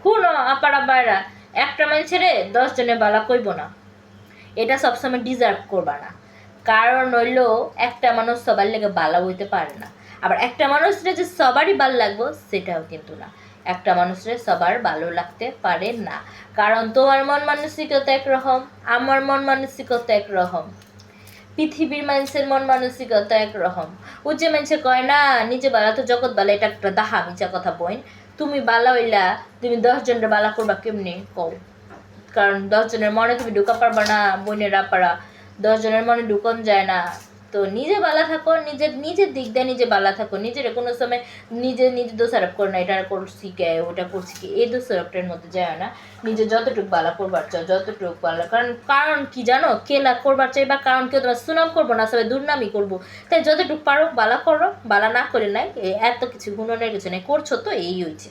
শুনো আপারা বাইরা, একটা মানুষের 10 জনে বালা কইব না, এটা সবসময় ডিজার্ভ করবা না। কারণ হইলো একটা মানুষ সবার লেগে বালা হইতে পারে না, আবার একটা মানুষরে যে সবারই ভালো লাগবো সেটাও কিন্তু না। একটা মানুষরে সবার ভালো লাগতে পারে না, কারণ তোমার মন মানসিকতা একরকম, আমার মন মানসিকতা একরকম, পৃথিবীর মানুষের মন মানসিকতা একরকম। ও যে মানুষে কয় না নিজে বালা তো জগৎ বালা, এটা একটা দাহা মিছা কথা বইন। তুমি বালা হইলা, তুমি 10 জনের বালা করবা কেমনি কও? কারণ 10 জনের মনে তুমি ঢুকা পারবা না, বোনেরা পারা 10 জনের মনে ঢুকন যায় না। তো নিজে বালা থাকো, নিজের দিক দিয়ে নিজে বালা থাকো, নিজের কোনো সময় নিজে দোষারোপ করো না, এটা করছি কে ওটা করছি কি, এই দোষারোপটার মধ্যে যায় না। নিজে যতটুকু বালা করবার চাও যতটুকু বালা, কারণ কি জানো, কেলা করবার চাই বা কারণ কেউ তোমার সুনাম করবো না, সবাই দুর্নামই করবো। তাই যতটুকু পারো বালা করো, বালা না করে নাই এত কিছু গুণনের কিছু নেই, করছো তো এই হয়েছে।